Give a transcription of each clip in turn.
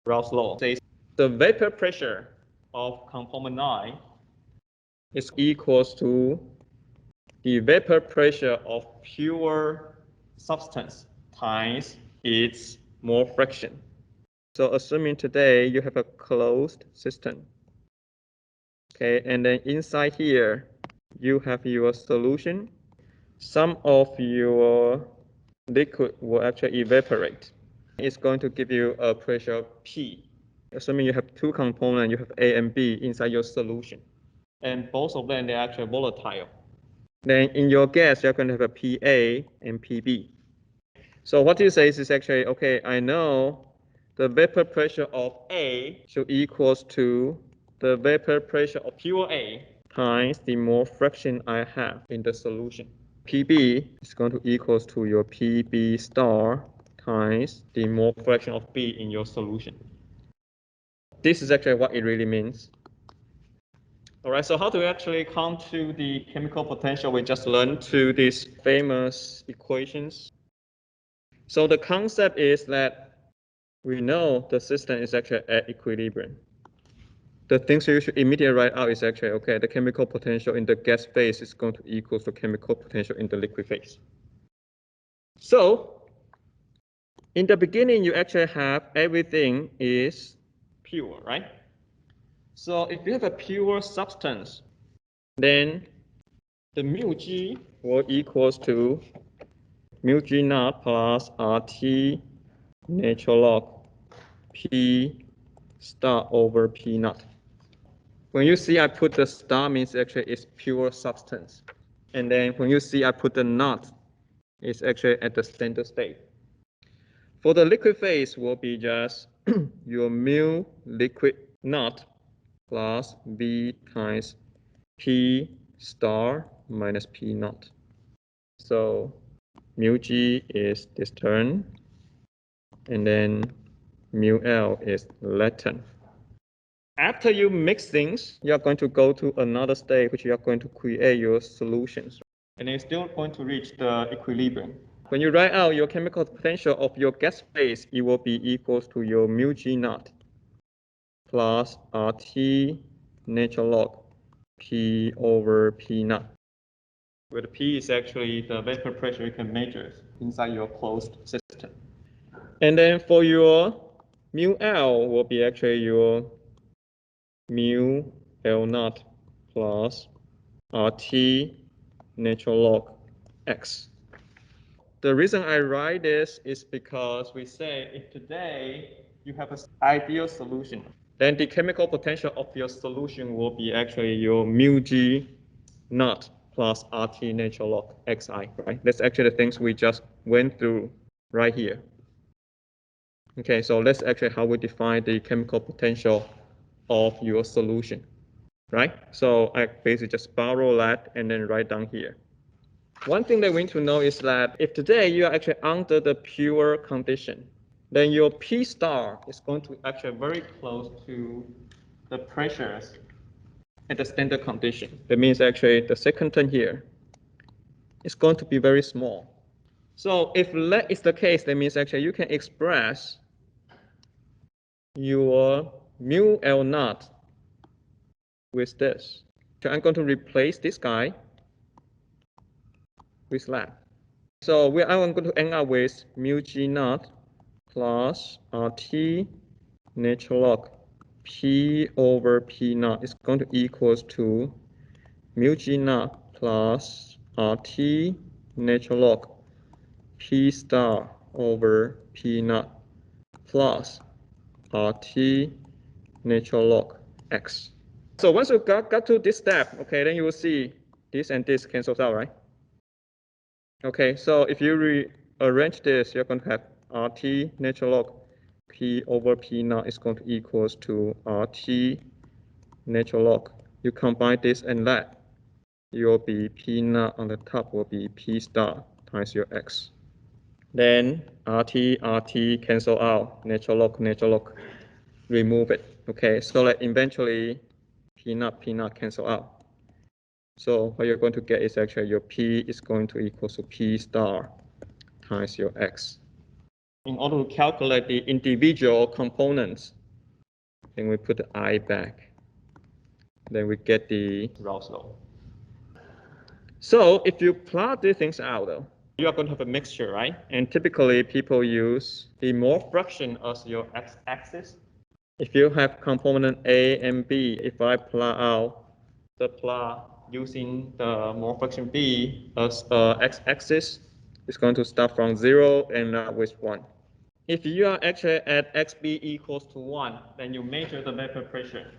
Raoult's law says the vapor pressure of component I is equals to the vapor pressure of pure substance times its mole fraction. So assuming today you have a closed system, okay, and then inside here you have your solution. Some of your liquid will actually evaporate. It's going to give you a pressure P. Assuming you have two components, you have A and B inside your solution. And both of them, they're actually volatile. Then in your gas, you're going to have a PA and PB. So what you say is actually, okay, I know the vapor pressure of A should equals to the vapor pressure of pure A times the mole fraction I have in the solution. PB is going to equals to your PB star times the mole fraction of B in your solution. This is actually what it really means. All right, so how do we actually come to the chemical potential we just learned to these famous equations? So the concept is that we know the system is actually at equilibrium. The things you should immediately write out is actually, okay, the chemical potential in the gas phase is going to equal to chemical potential in the liquid phase. So in the beginning, you actually have everything is pure, right? So if you have a pure substance, then the mu G will equals to mu G naught plus RT natural log P star over P naught. When you see I put the star means actually it's pure substance. And then when you see I put the naught, it's actually at the standard state. For the liquid phase will be just your mu liquid naught plus V times P star minus P naught. So mu G is this term, and then mu L is latent. After you mix things, you're going to go to another state, which you are going to create your solutions. And you're still going to reach the equilibrium. When you write out your chemical potential of your gas phase, it will be equals to your mu G naught plus RT natural log P over P naught. Where the P is actually the vapor pressure you can measure inside your closed system. And then for your mu L will be actually your mu L naught plus RT natural log X. The reason I write this is because we say if today you have an ideal solution, then the chemical potential of your solution will be actually your mu G naught plus RT natural log Xi, right? That's actually the things we just went through right here. Okay, so that's actually how we define the chemical potential of your solution, right? So I basically just borrow that and then write down here. One thing that we need to know is that if today you are actually under the pure condition, then your P star is going to actually very close to the pressures at the standard condition. That means actually the second term here is going to be very small. So if that is the case, that means actually you can express your mu L naught with this. So I'm going to replace this guy with that. So I'm going to end up with mu G naught plus RT natural log P over P naught is going to equals to mu G naught plus RT natural log P star over P naught plus RT natural log X. So once you got to this step, okay, then you will see this and this cancels out, right? Okay, so if you rearrange this, you're going to have RT natural log P over P naught is going to equals to RT natural log. You combine this and that, it will be P naught on the top will be P star times your X. Then RT cancel out, natural log, remove it. Okay, so that eventually P naught cancel out. So what you're going to get is actually your P is going to equal to P star times your X. in order to calculate the individual components. Then we put the I back. Then we get the Raoult's law. So if you plot these things out, you are going to have a mixture, right? And typically people use the mole fraction as your x-axis. If you have component A and B, if I plot out the plot using the mole fraction B as x-axis, it's going to start from 0 and end with 1. If you are actually at xb equals to 1, then you measure the vapor pressure.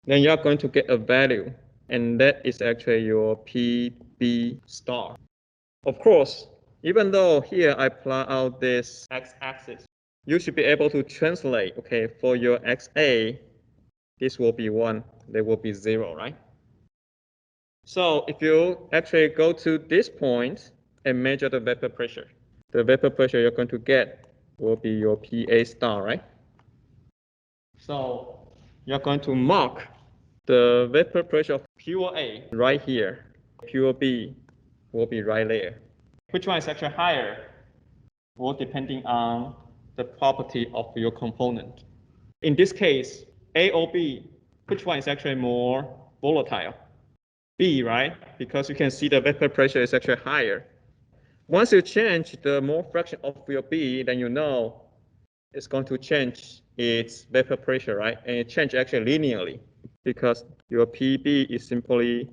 Then you are going to get a value, and that is actually your PB star. Of course, even though here I plot out this x-axis, you should be able to translate, okay, for your XA, this will be 1, there will be 0, right? So if you actually go to this point and measure the vapor pressure, the vapor pressure you're going to get will be your PA star, right? So you're going to mark the vapor pressure of pure A right here. Pure B will be right there. Which one is actually higher? Well, depending on the property of your component. In this case, A or B, which one is actually more volatile? B, right? Because you can see the vapor pressure is actually higher. Once you change the mole fraction of your B, then you know it's going to change its vapor pressure, right? And it changes actually linearly because your PB is simply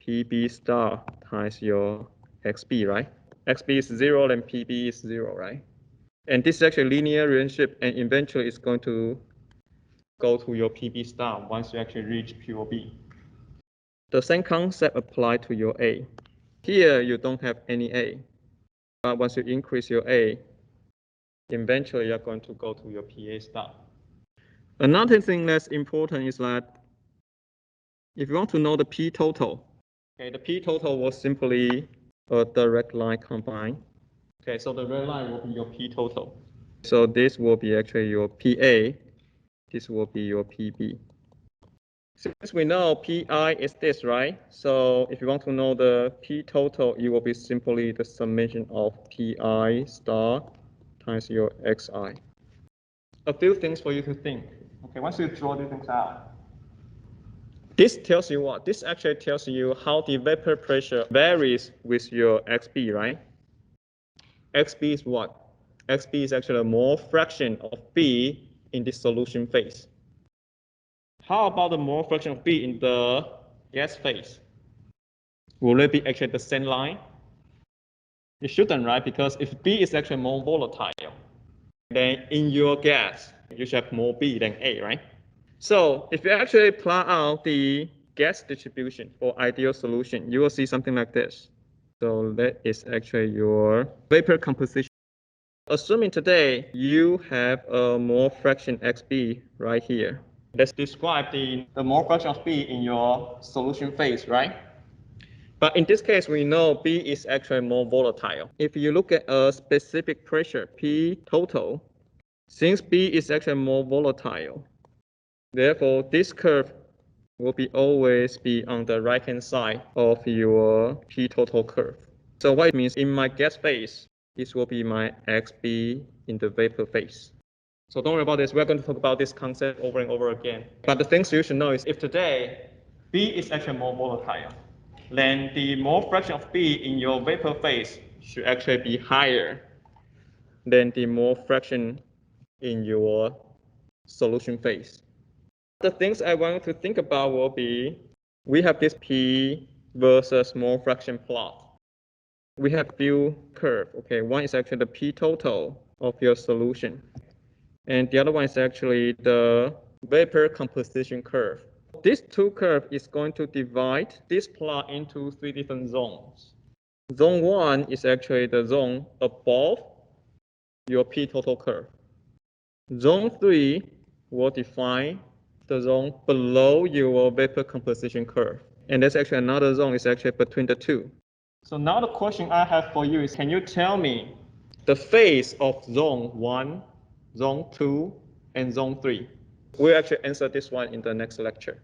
PB star times your XB, right? XB is 0 and PB is 0, right? And this is actually linear relationship, and eventually it's going to go to your PB star once you actually reach pure B. The same concept applies to your A. Here you don't have any A, but once you increase your A, eventually you're going to go to your PA star. Another thing that's important is that if you want to know the P total, okay, the P total was simply a direct line combined. Okay, so the red line will be your P total. So this will be actually your PA, this will be your PB. Since we know PI is this, right? So if you want to know the P total, it will be simply the summation of PI star times your XI. A few things for you to think. Okay, once you draw these things out, this tells you what? This actually tells you how the vapor pressure varies with your XB, right? XB is what? XB is actually a mole fraction of B in the solution phase. How about the mole fraction of B in the gas phase? Will it be actually the same line? It shouldn't, right? Because if B is actually more volatile, then in your gas, you should have more B than A, right? So if you actually plot out the gas distribution for ideal solution, you will see something like this. So that is actually your vapor composition. Assuming today you have a mole fraction XB right here. Let's describe the mole fraction of B in your solution phase, right? But in this case, we know B is actually more volatile. If you look at a specific pressure, P total, since B is actually more volatile, therefore this curve will always be on the right-hand side of your P total curve. So what it means in my gas phase, this will be my XB in the vapor phase. So don't worry about this. We're going to talk about this concept over and over again. But the things you should know is if today B is actually more volatile, then the mole fraction of B in your vapor phase should actually be higher than the mole fraction in your solution phase. The things I want to think about will be, we have this P versus mole fraction plot. We have few curve. Okay, one is actually the P total of your solution, and the other one is actually the vapor composition curve. This two curve is going to divide this plot into 3 different zones. Zone 1 is actually the zone above your P total curve. Zone 3 will define the zone below your vapor composition curve. And there's actually another zone is actually between the two. So now the question I have for you is, can you tell me the phase of zone 1, zone 2, and zone 3? We'll actually answer this one in the next lecture.